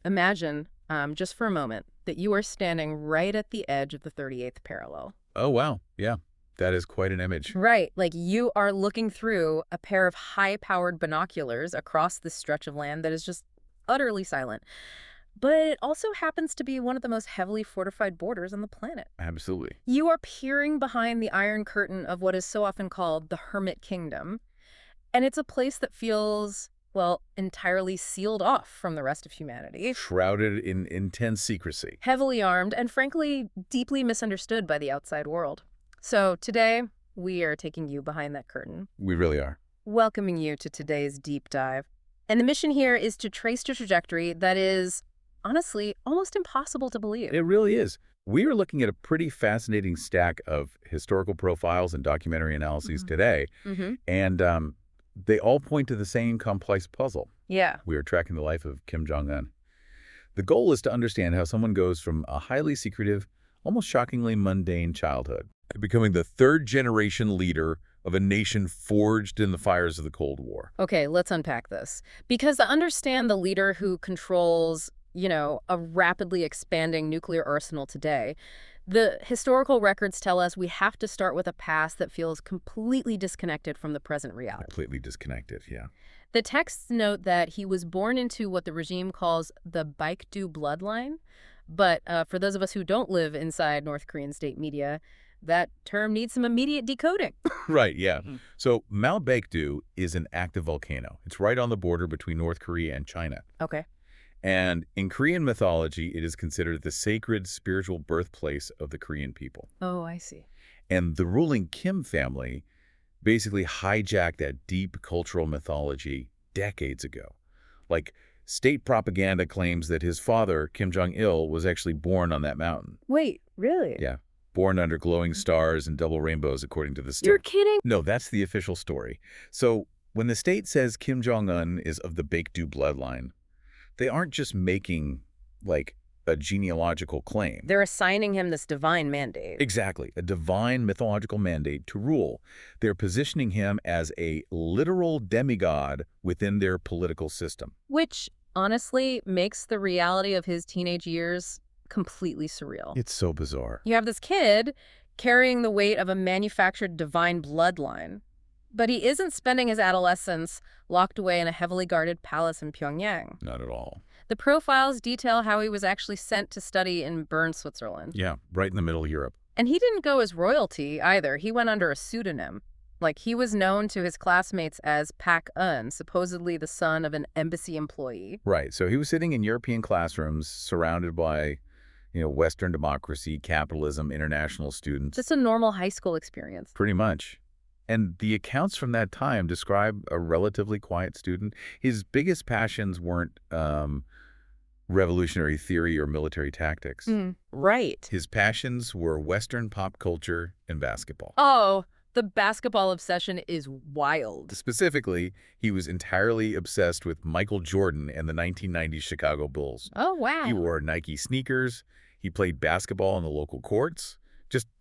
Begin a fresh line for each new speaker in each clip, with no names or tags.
Imagine, just for a moment, that you are standing right at the edge of the 38th parallel.
Oh, wow. Yeah, that is quite an image.
Right, like you are looking through a pair of high-powered binoculars across this stretch of land that is just utterly silent. But it also happens to be one of the most heavily fortified borders on the planet.
Absolutely.
You are peering behind the Iron Curtain of what is so often called the Hermit Kingdom, and it's a place that feels, well, entirely sealed off from the rest of humanity.
Shrouded in intense secrecy.
Heavily armed, and frankly, deeply misunderstood by the outside world. So today, we are taking you behind that curtain.
We really are.
Welcoming you to today's deep dive. And the mission here is to trace a trajectory that is, honestly, almost impossible to believe.
It really is. We are looking at a pretty fascinating stack of historical profiles and documentary analyses today, and they all point to the same complex puzzle.
Yeah.
We are tracking the life of Kim Jong-un. The goal is to understand how someone goes from a highly secretive, almost shockingly mundane childhood to becoming the third-generation leader of a nation forged in the fires of the Cold War.
Okay, let's unpack this. Because to understand the leader who controls, a rapidly expanding nuclear arsenal today, the historical records tell us we have to start with a past that feels completely disconnected from the present reality.
Completely disconnected, yeah.
The texts note that he was born into what the regime calls the Baekdu bloodline. But for those of us who don't live inside North Korean state media, that term needs some immediate decoding.
Right, yeah. So Mount Baekdu is an active volcano. It's right on the border between North Korea and China.
Okay.
And in Korean mythology, it is considered the sacred spiritual birthplace of the Korean people.
Oh, I see.
And the ruling Kim family basically hijacked that deep cultural mythology decades ago. Like, state propaganda claims that his father, Kim Jong-il, was actually born on that mountain.
Wait, really?
Yeah, born under glowing stars and double rainbows, according to the state.
You're kidding?
No, that's the official story. So when the state says Kim Jong-un is of the Baekdu bloodline, they aren't just making, like, a genealogical claim.
They're assigning him this divine mandate.
Exactly, a divine mythological mandate to rule. They're positioning him as a literal demigod within their political system.
Which, honestly, makes the reality of his teenage years completely surreal.
It's so bizarre.
You have this kid carrying the weight of a manufactured divine bloodline, but he isn't spending his adolescence locked away in a heavily guarded palace in Pyongyang.
Not at all.
The profiles detail how he was actually sent to study in Bern, Switzerland.
Yeah, right in the middle of Europe.
And he didn't go as royalty either. He went under a pseudonym. Like, he was known to his classmates as Pak Un, supposedly the son of an embassy employee.
Right, so he was sitting in European classrooms surrounded by, Western democracy, capitalism, international students.
Just a normal high school experience.
Pretty much. And the accounts from that time describe a relatively quiet student. His biggest passions weren't revolutionary theory or military tactics.
Right.
His passions were Western pop culture and basketball.
Oh, the basketball obsession is wild.
Specifically, he was entirely obsessed with Michael Jordan and the 1990s Chicago Bulls.
Oh, wow.
He wore Nike sneakers. He played basketball in the local courts.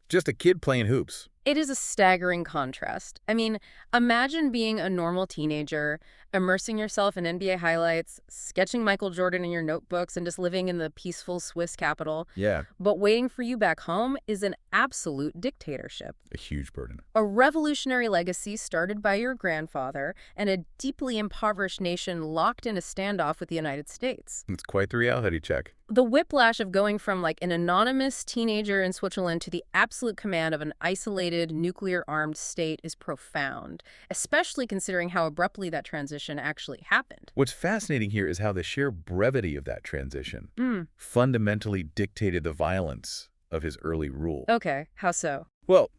Just a kid playing hoops.
It is a staggering contrast. I mean, imagine being a normal teenager, immersing yourself in NBA highlights, sketching Michael Jordan in your notebooks, and just living in the peaceful Swiss capital.
Yeah.
But waiting for you back home is an absolute dictatorship.
A huge burden.
A revolutionary legacy started by your grandfather and a deeply impoverished nation locked in a standoff with the United States.
It's quite the reality check.
The whiplash of going from, like, an anonymous teenager in Switzerland to the absolute command of an isolated, nuclear-armed state is profound, especially considering how abruptly that transition actually happened.
What's fascinating here is how the sheer brevity of that transition fundamentally dictated the violence of his early rule.
Okay, how so?
Well,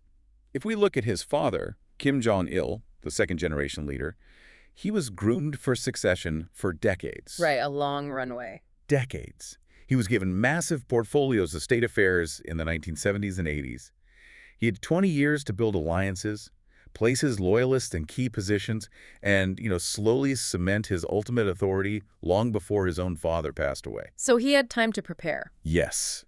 if we look at his father, Kim Jong-il, the second-generation leader, he was groomed for succession for decades.
Right, a long runway.
Decades. He was given massive portfolios of state affairs in the 1970s and 80s. He had 20 years to build alliances, place his loyalists in key positions, and, slowly cement his ultimate authority long before his own father passed away.
So he had time to prepare.
Yes.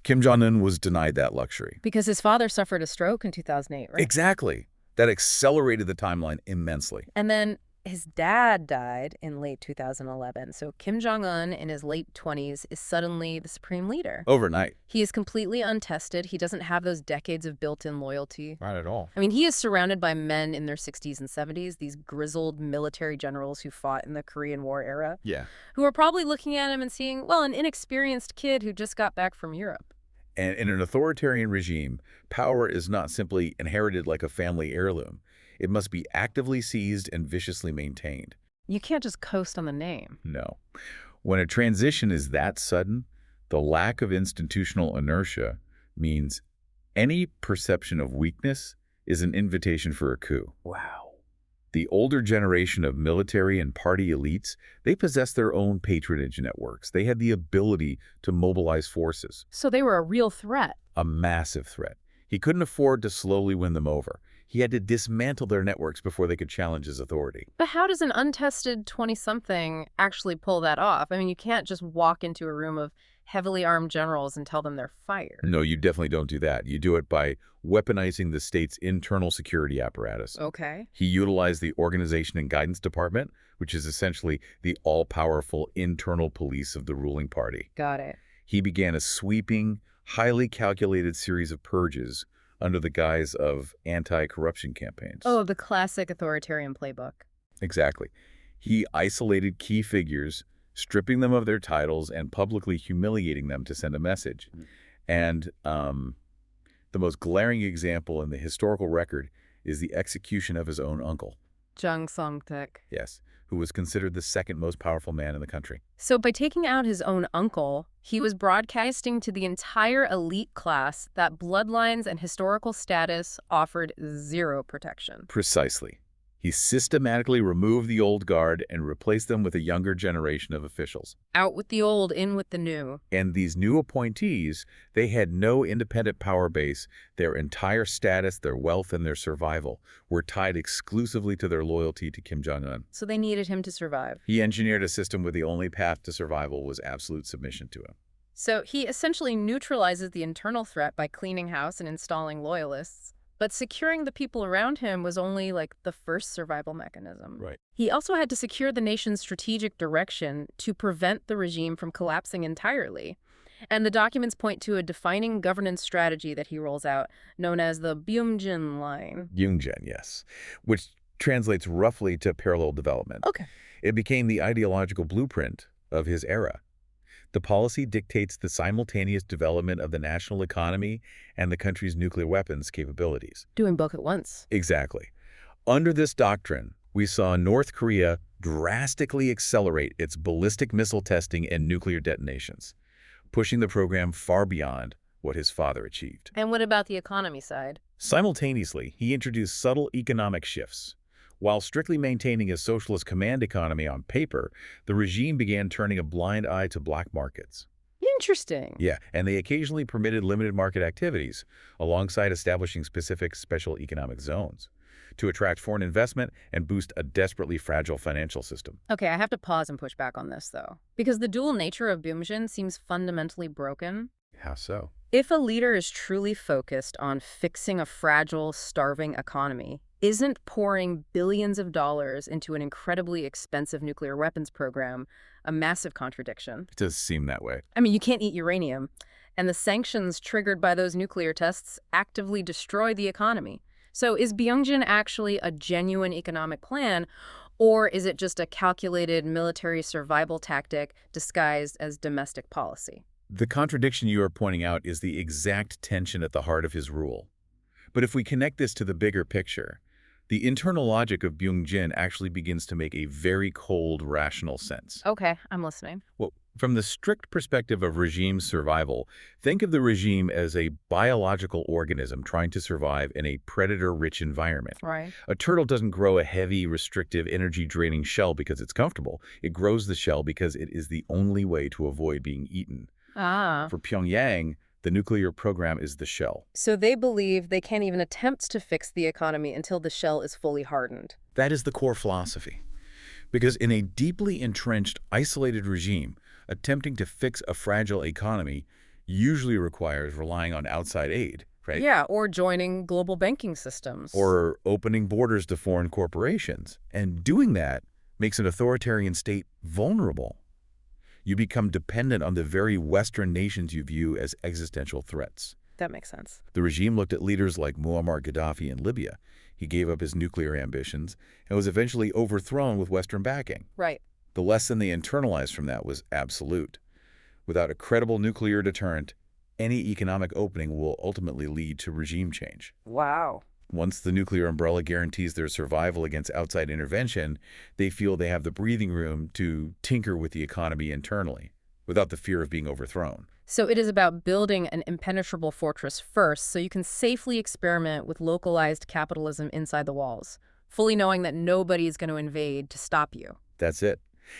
Kim Jong-un was denied that luxury.
Because his father suffered a stroke in 2008, right?
Exactly. That accelerated the timeline immensely.
And then His dad died in late 2011, so Kim Jong-un in his late 20s is suddenly the supreme leader.
Overnight.
He is completely untested. He doesn't have those decades of built-in loyalty.
Not at all.
I mean, he is surrounded by men in their 60s and 70s, these grizzled military generals who fought in the Korean War era,
Yeah.
who are probably looking at him and seeing, well, an inexperienced kid who just got back from Europe.
And in an authoritarian regime, power is not simply inherited like a family heirloom. It must be actively seized and viciously maintained.
You can't just coast on the name.
No. When a transition is that sudden, the lack of institutional inertia means any perception of weakness is an invitation for a coup.
Wow.
The older generation of military and party elites, they possess their own patronage networks. They had the ability to mobilize forces.
So they were a real threat.
A massive threat. He couldn't afford to slowly win them over. He had to dismantle their networks before they could challenge his authority.
But how does an untested 20-something actually pull that off? I mean, you can't just walk into a room of heavily armed generals and tell them they're fired.
No, you definitely don't do that. You do it by weaponizing the state's internal security apparatus.
Okay.
He utilized the Organization and Guidance Department, which is essentially the all-powerful internal police of the ruling party.
Got it.
He began a sweeping, highly calculated series of purges under the guise of anti-corruption campaigns.
Oh, the classic authoritarian playbook.
Exactly. He isolated key figures, stripping them of their titles and publicly humiliating them to send a message. And the most glaring example in the historical record is the execution of his own uncle.
Jung Song-taek.
Yes, who was considered the second most powerful man in the country.
So by taking out his own uncle, he was broadcasting to the entire elite class that bloodlines and historical status offered zero protection.
Precisely. He systematically removed the old guard and replaced them with a younger generation of officials.
Out with the old, in with the new.
And these new appointees, they had no independent power base. Their entire status, their wealth, and their survival were tied exclusively to their loyalty to Kim Jong-un.
So they needed him to survive.
He engineered a system where the only path to survival was absolute submission to him.
So he essentially neutralizes the internal threat by cleaning house and installing loyalists. But securing the people around him was only like the first survival mechanism.
Right.
He also had to secure the nation's strategic direction to prevent the regime from collapsing entirely. And the documents point to a defining governance strategy that he rolls out, known as the Byung-jin line.
Byung-jin, yes, which translates roughly to parallel development.
Okay.
It became the ideological blueprint of his era. The policy dictates the simultaneous development of the national economy and the country's nuclear weapons capabilities.
Doing both at once.
Exactly. Under this doctrine, we saw North Korea drastically accelerate its ballistic missile testing and nuclear detonations, pushing the program far beyond what his father achieved.
And what about the economy side?
Simultaneously, he introduced subtle economic shifts. While strictly maintaining a socialist command economy on paper, the regime began turning a blind eye to black markets.
Interesting.
Yeah, and they occasionally permitted limited market activities, alongside establishing specific special economic zones, to attract foreign investment and boost a desperately fragile financial system.
Okay, I have to pause and push back on this, though. Because the dual nature of Byung-jin seems fundamentally broken.
How so?
If a leader is truly focused on fixing a fragile, starving economy, isn't pouring billions of dollars into an incredibly expensive nuclear weapons program a massive contradiction?
It does seem that way.
I mean, you can't eat uranium, and the sanctions triggered by those nuclear tests actively destroy the economy. So is Byung-jin actually a genuine economic plan, or is it just a calculated military survival tactic disguised as domestic policy?
The contradiction you are pointing out is the exact tension at the heart of his rule. But if we connect this to the bigger picture, the internal logic of Byung-jin actually begins to make a very cold, rational sense.
Okay, I'm listening.
Well, from the strict perspective of regime survival, think of the regime as a biological organism trying to survive in a predator-rich environment.
Right.
A turtle doesn't grow a heavy, restrictive, energy-draining shell because it's comfortable. It grows the shell because it is the only way to avoid being eaten.
Ah.
For Pyongyang, the nuclear program is the shell.
So they believe they can't even attempt to fix the economy until the shell is fully hardened.
That is the core philosophy. Because in a deeply entrenched, isolated regime, attempting to fix a fragile economy usually requires relying on outside aid right?
Yeah, or joining global banking systems.
Or opening borders to foreign corporations. And doing that makes an authoritarian state vulnerable. You become dependent on the very Western nations you view as existential threats.
That makes sense.
The regime looked at leaders like Muammar Gaddafi in Libya. He gave up his nuclear ambitions and was eventually overthrown with Western backing.
Right.
The lesson they internalized from that was absolute. Without a credible nuclear deterrent, any economic opening will ultimately lead to regime change.
Wow.
Once the nuclear umbrella guarantees their survival against outside intervention, they feel they have the breathing room to tinker with the economy internally, without the fear of being overthrown.
So it is about building an impenetrable fortress first so you can safely experiment with localized capitalism inside the walls, fully knowing that nobody is going to invade to stop you.
That's it.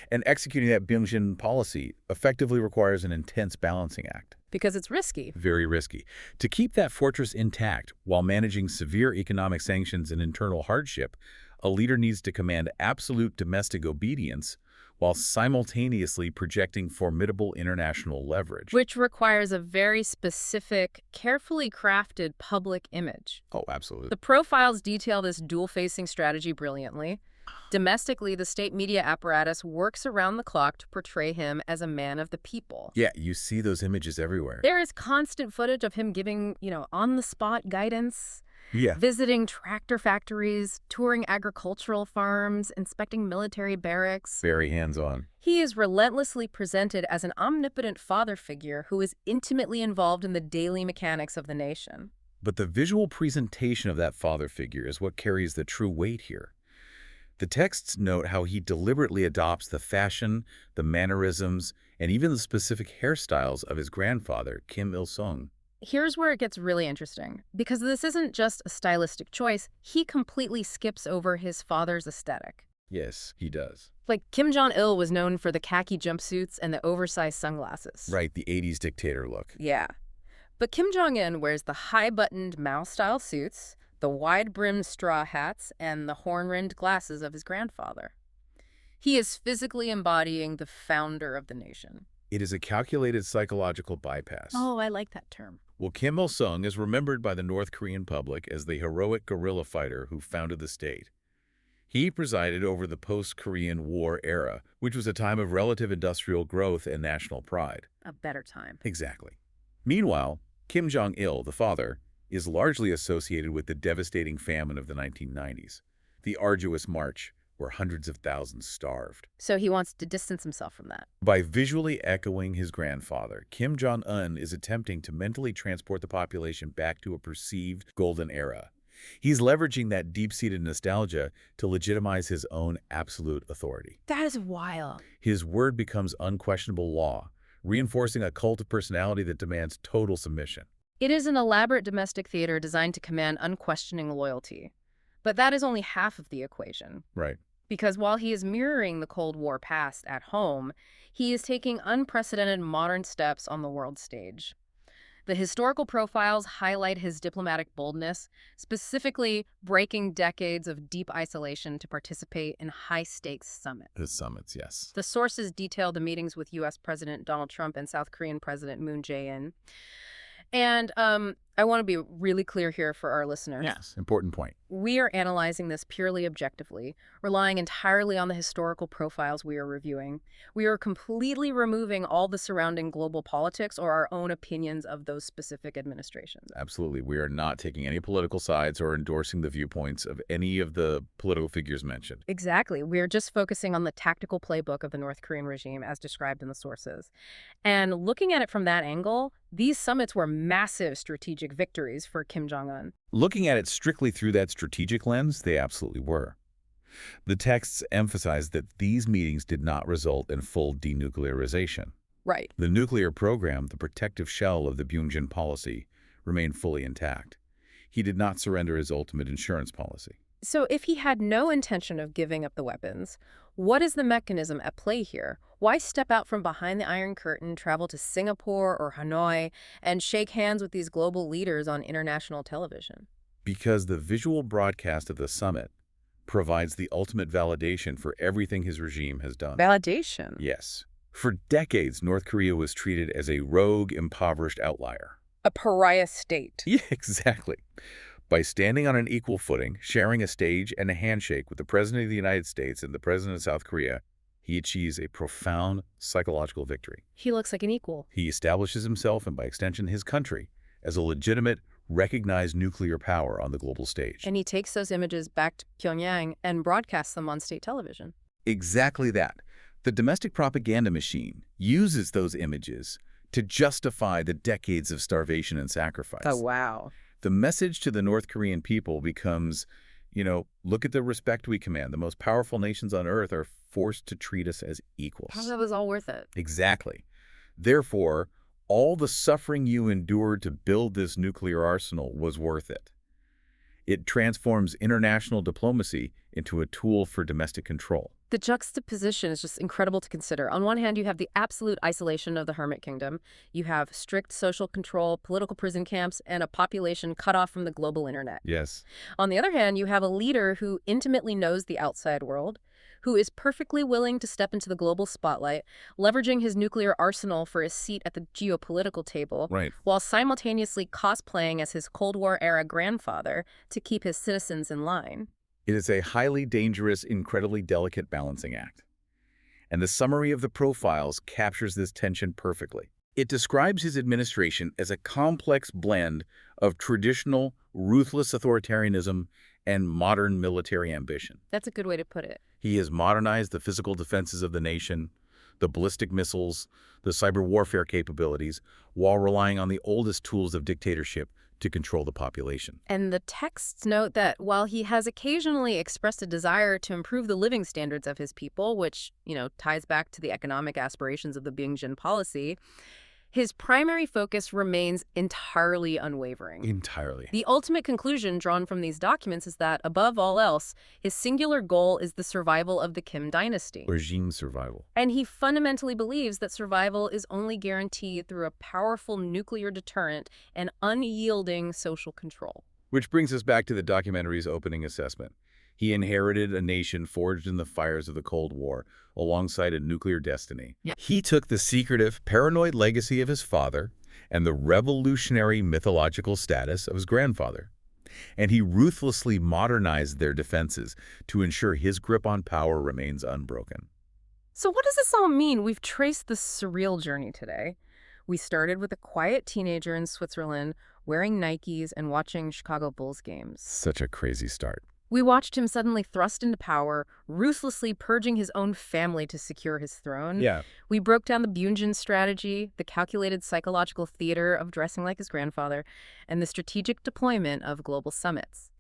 And executing that Byung policy effectively requires an intense balancing act.
Because it's risky.
Very risky. To keep that fortress intact while managing severe economic sanctions and internal hardship, a leader needs to command absolute domestic obedience while simultaneously projecting formidable international leverage.
Which requires a very specific, carefully crafted public image.
Oh, absolutely.
The profiles detail this dual-facing strategy brilliantly. Domestically, the state media apparatus works around the clock to portray him as a man of the people.
Yeah, you see those images everywhere.
There is constant footage of him giving, on-the-spot guidance,
Yeah.
visiting tractor factories, touring agricultural farms, inspecting military barracks.
Very hands-on.
He is relentlessly presented as an omnipotent father figure who is intimately involved in the daily mechanics of the nation.
But the visual presentation of that father figure is what carries the true weight here. The texts note how he deliberately adopts the fashion, the mannerisms, and even the specific hairstyles of his grandfather, Kim Il-sung.
Here's where it gets really interesting. Because this isn't just a stylistic choice, he completely skips over his father's aesthetic.
Yes, he does.
Like, Kim Jong-il was known for the khaki jumpsuits and the oversized sunglasses.
Right, the 80s dictator look.
Yeah. But Kim Jong-un wears the high-buttoned Mao-style suits, the wide-brimmed straw hats, and the horn-rimmed glasses of his grandfather. He is physically embodying the founder of the nation.
It is a calculated psychological bypass.
Oh, I like that term.
Well, Kim Il-sung is remembered by the North Korean public as the heroic guerrilla fighter who founded the state. He presided over the post-Korean War era, which was a time of relative industrial growth and national pride.
A better time.
Exactly. Meanwhile, Kim Jong-il, the father, is largely associated with the devastating famine of the 1990s, the arduous march where hundreds of thousands starved.
So he wants to distance himself from that.
By visually echoing his grandfather, Kim Jong-un is attempting to mentally transport the population back to a perceived golden era. He's leveraging that deep-seated nostalgia to legitimize his own absolute authority.
That is wild.
His word becomes unquestionable law, reinforcing a cult of personality that demands total submission.
It is an elaborate domestic theater designed to command unquestioning loyalty. But that is only half of the equation.
Right.
Because while he is mirroring the Cold War past at home, he is taking unprecedented modern steps on the world stage. The historical profiles highlight his diplomatic boldness, specifically breaking decades of deep isolation to participate in high-stakes summits.
His summits, yes.
The sources detail the meetings with U.S. President Donald Trump and South Korean President Moon Jae-in. And I want to be really clear here for our listeners.
Yes, important point.
We are analyzing this purely objectively, relying entirely on the historical profiles we are reviewing. We are completely removing all the surrounding global politics or our own opinions of those specific administrations.
Absolutely. We are not taking any political sides or endorsing the viewpoints of any of the political figures mentioned.
Exactly. We are just focusing on the tactical playbook of the North Korean regime as described in the sources. And looking at it from that angle, these summits were massive strategic victories for Kim Jong-un.
Looking at it strictly through that strategic lens, they absolutely were. The texts emphasize that these meetings did not result in full denuclearization.
Right.
The nuclear program, the protective shell of the Byung policy, remained fully intact. He did not surrender his ultimate insurance policy.
So if he had no intention of giving up the weapons, what is the mechanism at play here? Why step out from behind the Iron Curtain, travel to Singapore or Hanoi, and shake hands with these global leaders on international television?
Because the visual broadcast of the summit provides the ultimate validation for everything his regime has done.
Validation?
Yes. For decades, North Korea was treated as a rogue, impoverished outlier.
A pariah state.
Yeah, exactly. By standing on an equal footing, sharing a stage and a handshake with the President of the United States and the President of South Korea, he achieves a profound psychological victory.
He looks like an equal.
He establishes himself, and by extension his country, as a legitimate, recognized nuclear power on the global stage.
And he takes those images back to Pyongyang and broadcasts them on state television.
Exactly that. The domestic propaganda machine uses those images to justify the decades of starvation and sacrifice.
Oh, wow.
The message to the North Korean people becomes, look at the respect we command. The most powerful nations on earth are forced to treat us as equals.
How that was all worth it.
Exactly. Therefore, all the suffering you endured to build this nuclear arsenal was worth it. It transforms international diplomacy into a tool for domestic control.
The juxtaposition is just incredible to consider. On one hand, you have the absolute isolation of the hermit kingdom. You have strict social control, political prison camps, and a population cut off from the global internet.
Yes.
On the other hand, you have a leader who intimately knows the outside world, who is perfectly willing to step into the global spotlight, leveraging his nuclear arsenal for a seat at the geopolitical table,
Right.
while simultaneously cosplaying as his Cold War-era grandfather to keep his citizens in line.
It is a highly dangerous, incredibly delicate balancing act. And the summary of the profiles captures this tension perfectly. It describes his administration as a complex blend of traditional, ruthless authoritarianism and modern military ambition.
That's a good way to put it.
He has modernized the physical defenses of the nation, the ballistic missiles, the cyber warfare capabilities, while relying on the oldest tools of dictatorship to control the population.
And the texts note that while he has occasionally expressed a desire to improve the living standards of his people, which, ties back to the economic aspirations of the Byung-Jin policy, his primary focus remains entirely unwavering.
Entirely.
The ultimate conclusion drawn from these documents is that, above all else, his singular goal is the survival of the Kim dynasty.
Regime survival.
And he fundamentally believes that survival is only guaranteed through a powerful nuclear deterrent and unyielding social control.
Which brings us back to the documentary's opening assessment. He inherited a nation forged in the fires of the Cold War, alongside a nuclear destiny.
Yeah.
He took the secretive, paranoid legacy of his father and the revolutionary mythological status of his grandfather, and he ruthlessly modernized their defenses to ensure his grip on power remains unbroken.
So what does this all mean? We've traced this surreal journey today. We started with a quiet teenager in Switzerland wearing Nikes and watching Chicago Bulls games.
Such a crazy start.
We watched him suddenly thrust into power, ruthlessly purging his own family to secure his throne.
Yeah.
We broke down the Byung-Jin strategy, the calculated psychological theater of dressing like his grandfather, and the strategic deployment of global summits.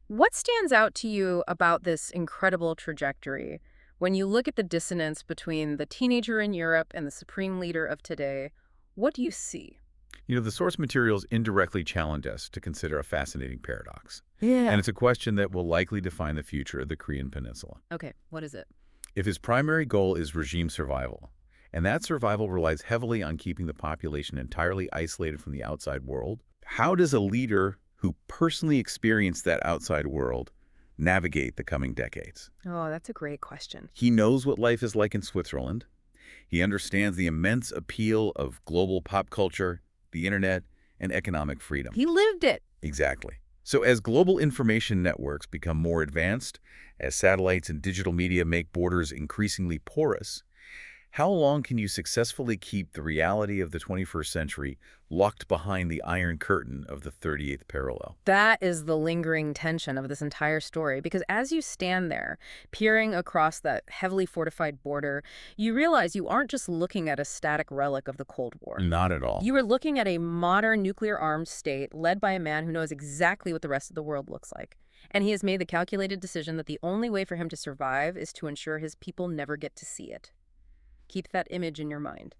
What stands out to you about this incredible trajectory? When you look at the dissonance between the teenager in Europe and the supreme leader of today, what do you see?
The source materials indirectly challenge us to consider a fascinating paradox.
Yeah.
And it's a question that will likely define the future of the Korean Peninsula.
Okay, what is it?
If his primary goal is regime survival, and that survival relies heavily on keeping the population entirely isolated from the outside world, how does a leader who personally experienced that outside world navigate the coming decades?
Oh, that's a great question.
He knows what life is like in Switzerland. He understands the immense appeal of global pop culture, the internet, and economic freedom.
He lived it.
Exactly. So as global information networks become more advanced, as satellites and digital media make borders increasingly porous, how long can you successfully keep the reality of the 21st century locked behind the iron curtain of the 38th parallel?
That is the lingering tension of this entire story, because as you stand there, peering across that heavily fortified border, you realize you aren't just looking at a static relic of the Cold War.
Not at all.
You are looking at a modern nuclear-armed state led by a man who knows exactly what the rest of the world looks like. And he has made the calculated decision that the only way for him to survive is to ensure his people never get to see it. Keep that image in your mind.